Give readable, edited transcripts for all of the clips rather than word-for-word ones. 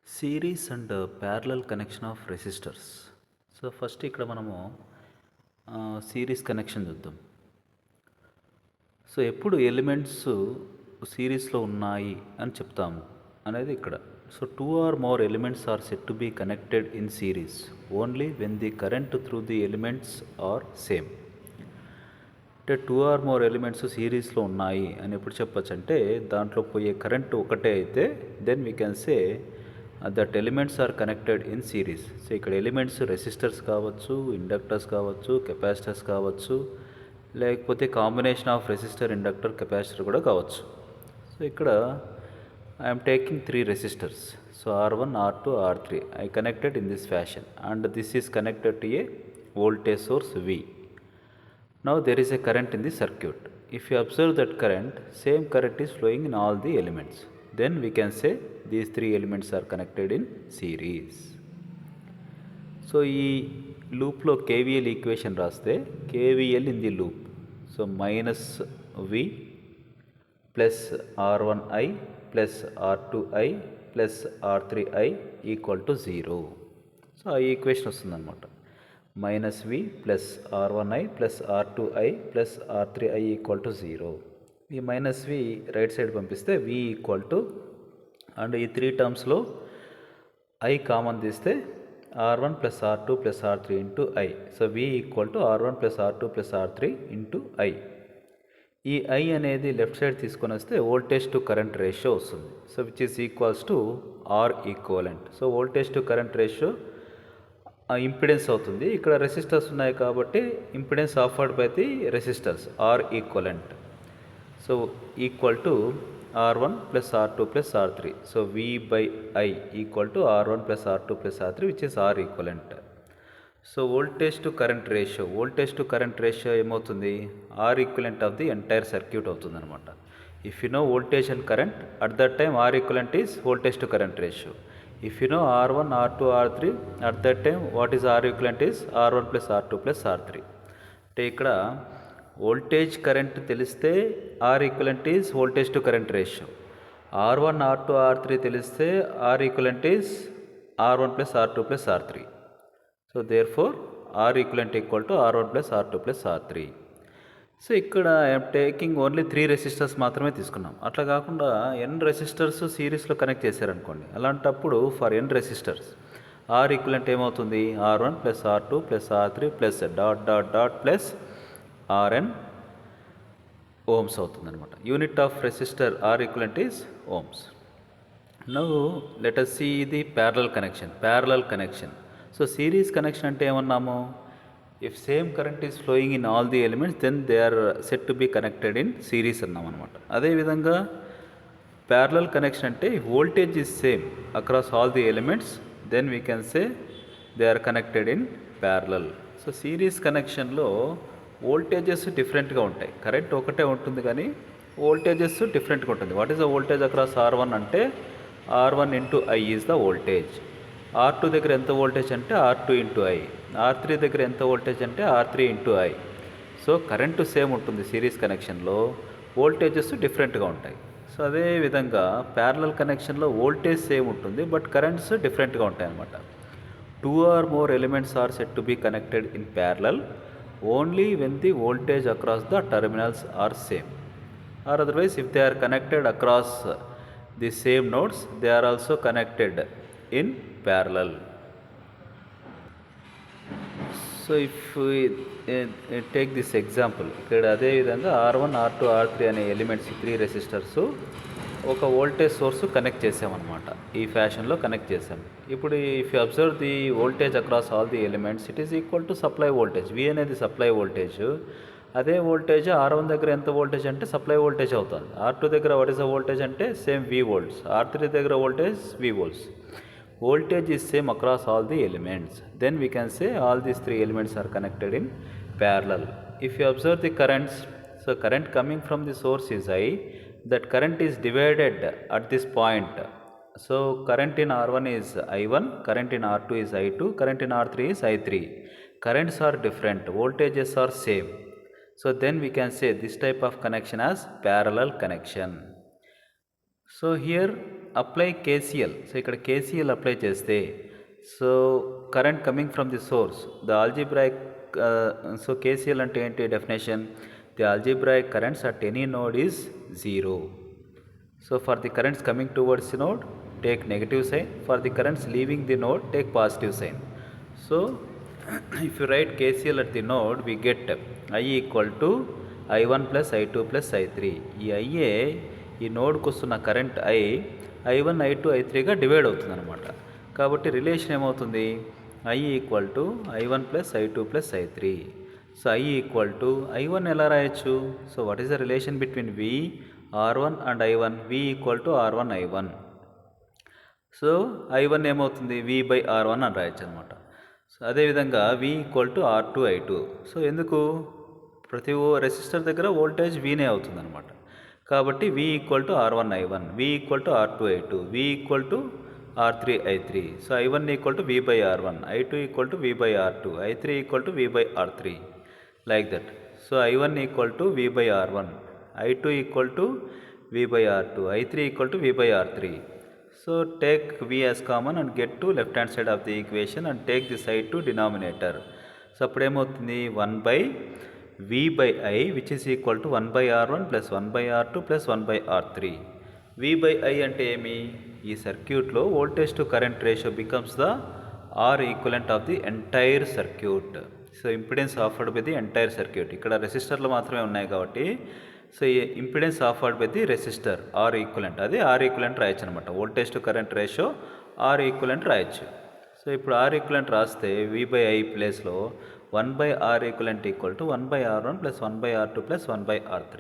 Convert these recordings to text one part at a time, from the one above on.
Series and parallel connection of resistors. So first ఇక్కడ మనము series connection చూద్దాం. So ఎప్పుడు ఎలిమెంట్స్ సిరీస్లో ఉన్నాయి అని చెప్తాము అనేది ఇక్కడ. So 2 or more elements are said to be connected in series only when the current through the elements are same. అంటే 2 or more elements సిరీస్లో ఉన్నాయి అని ఎప్పుడు చెప్పచ్చు అంటే దాంట్లో పోయే కరెంట్ ఒకటే అయితే then we can say that elements are connected in series. So ఇక్కడ ఎలిమెంట్స్ రెసిస్టర్స్ కావచ్చు, ఇండక్టర్స్ కావచ్చు, కెపాసిటర్స్ కావచ్చు, లేకపోతే combination of resistor, inductor, capacitor కూడా కావచ్చు. సో ఇక్కడ I'm taking 3 resistors. So R1, R2, R3 I connected in this fashion and this is connected to a voltage source V. Now there is a current in the circuit. If you observe that current, same current is flowing in all the elements. Then we can say these 3 elements are connected in series. So ఈ లూప్లో KVL equation రాస్తే KVL in the loop. So minus V plus R1I plus R2I plus R3I equal to 0. So ఆ equation వస్తుందన్నమాట. Minus V plus R1I plus R2I plus R3I equal to 0. ఈ minus V right side పంపిస్తే V equal to, and ఈ 3 టర్మ్స్లో I common తీస్తే R1 plus R2 plus R3 into I. So V equal to R1 plus R2 plus R3 into I. ఈ I అనేది left side తీసుకొని వస్తే voltage to current ratio వస్తుంది. So which is equals to R equivalent. So voltage to current ratio impedance అవుతుంది. ఇక్కడ resistors ఉన్నాయి కాబట్టి impedance offered by the resistors R equivalent. So equal to R1 plus R2 plus R3. So V by I equal to R1 plus R2 plus R3 which is R equivalent. So voltage to current ratio ఏమవుతుంది? R equivalent of the entire circuit అవుతుంది అనమాట. If you know voltage and current at that time R equivalent is voltage to current ratio. If you know R1, R2, R3 at that time what is R equivalent is R1 plus R2 plus R3. అంటే ఇక్కడ voltage current తెలిస్తే R equivalent is voltage to current ratio. R1, R2, R3 తెలిస్తే R equivalent is R1 plus R2 plus R3. So therefore R equivalent equal to R1 plus R2 plus R3. So ఇక్కడ I'm taking only 3 resistors మాత్రమే తీసుకున్నాం. అట్లా కాకుండా n resistors సిరీస్లో connect చేశారనుకోండి, అలాంటప్పుడు for n resistors R equivalent ఏమవుతుంది? R1 plus R2 plus R3 plus dot dot dot plus Rn ohms అవుతుంది అనమాట. Unit of resistor R equivalent is ohms. Now let us see the parallel connection. So series connection అంటే ఏమన్నాము? If same current is flowing in all the elements then they are set to be connected in series అన్నాం అనమాట. అదేవిధంగా parallel connection అంటే voltage is same across all the elements then we can say they are connected in parallel. So series కనెక్షన్లో voltages డిఫరెంట్గా ఉంటాయి. Current ఒకటే ఉంటుంది కానీ వోల్టేజెస్ డిఫరెంట్గా ఉంటుంది. What is the voltage across R1 అంటే R1 into I is the voltage. R2 దగ్గర ఎంత వోల్టేజ్ అంటే R2 ఇంటూ I. R3 దగ్గర ఎంత వోల్టేజ్ అంటే R3 into I. So current same ఉంటుంది సిరీస్ కనెక్షన్లో, వోల్టేజెస్ డిఫరెంట్గా ఉంటాయి. సో అదేవిధంగా ప్యారలల్ కనెక్షన్లో వోల్టేజ్ సేమ్ ఉంటుంది బట్ కరెంట్స్ డిఫరెంట్గా ఉంటాయి అన్నమాట. 2 or more elements are said to be connected in parallel only when the voltage across the terminals are same, or otherwise if they are connected across the same nodes they are also connected in parallel. So if take this example, ఇక్కడ అదేవిధంగా R1, R2, R3 అనే elements 3 resistors ఒక voltage source connect చేసామన్నమాట. ఈ ఫ్యాషన్లో connect చేసాం. ఇప్పుడు if you observe the voltage across all the elements it is equal to supply voltage. V అనేది సప్లై వోల్టేజ్. అదే వోల్టేజ్ R1 దగ్గర ఎంత వోల్టేజ్ అంటే సప్లై వోల్టేజ్ అవుతుంది. R2 దగ్గర వాట్ ఈస్ ద వోల్టేజ్ అంటే సేమ్ V volts. R3 దగ్గర voltage V volts. Voltage is same across all the elements. Then we can say all these 3 elements are connected in parallel. If you observe the currents, so current coming from the source is I. That current is divided at this point. So current in R1 is I1, current in R2 is I2, current in R3 is I3. Currents are different, voltages are same. So then we can say this type of connection as parallel connection. So here apply KCL. So ఇక్కడ KCL apply చేస్తే so current coming from the source the algebraic so KCL అంటే ఏంటి definition? The algebraic currents at any node is zero. So for the currents coming towards the node take negative sign, for the currents leaving the node take positive sign. So if you write KCL at the node, we get I equal to I1 plus I2 plus I3. ఈ IA ఈ నోడ్కి వస్తున్న current I1 I2 I3గా divide అవుతుంది అనమాట. కాబట్టి relation ఏమవుతుంది? I equal to I1 plus I2 plus I3. So I equal to I1 ఎలా రాయొచ్చు? So what is the relation between V R1 and I1? V equal to R1 I1. So I1 ఏమవుతుంది? V by R1 అని రాయొచ్చు అనమాట. So అదేవిధంగా V equal to R2 I2. So ఎందుకు? ప్రతి resistor దగ్గర వోల్టేజ్ Vనే అవుతుంది అనమాట. కాబట్టి V equal to R1 I1, V equal to R2 I2, V equal to R3 I3. So I1 equal to V by R1, I2 equal to V by R2, I3 equal to V by R3, like that. So I1 equal to V by R1, I2 equal to V by R2, I3 equal to V by R3. So take V as common and get to left hand side of the equation and take the side to denominator. So అప్పుడు ఏమవుతుంది? 1 by V by I which is equal to 1 by R1 plus 1 by R2 plus 1 by R3. V by I అంటే ఏమి? ఈ సర్క్యూట్లో voltage to current ratio becomes the R equivalent of the entire circuit. So impedance offered by the entire circuit. ఇక్కడ రెసిస్టర్లు మాత్రమే ఉన్నాయి కాబట్టి so ఈ impedance offered by the resistor are equivalent, అది ఆర్ ఈక్వలెంట్ రాయొచ్చు అనమాట. Voltage to current ratio are equivalent రాయొచ్చు. సో ఇప్పుడు ఆర్ ఈక్వలెంట్ రాస్తే V బై ఐ ప్లేస్లో 1 by R equivalent equal to 1 by R1 plus 1 by R2 plus 1 by R3.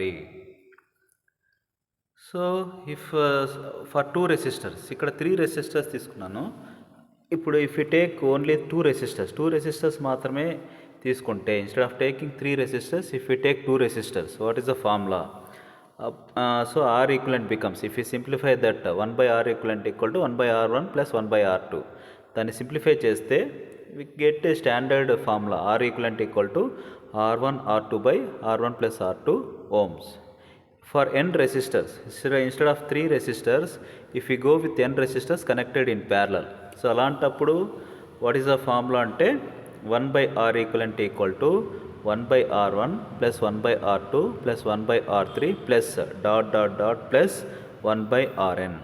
So if for 2 resistors, ఇక్కడ 3 resistors తీసుకున్నాను. ఇప్పుడు if you take only 2 resistors మాత్రమే తీసుకుంటే, instead of taking 3 resistors, if you take 2 resistors, what is the formula? So R equivalent becomes, if you simplify that 1 by R equivalent equal to 1 by R1 plus 1 by R2. దాన్ని simplify చేస్తే we get a standard formula R equivalent equal to R1 R2 by R1 plus R2 ohms. For n resistors, instead of 3 resistors, if we go with n resistors connected in parallel, so అలాంటప్పుడు what is the formula అంటే 1 by R equivalent equal to 1 by R1 plus 1 by R2 plus 1 by R3 plus dot dot dot plus 1 by Rn.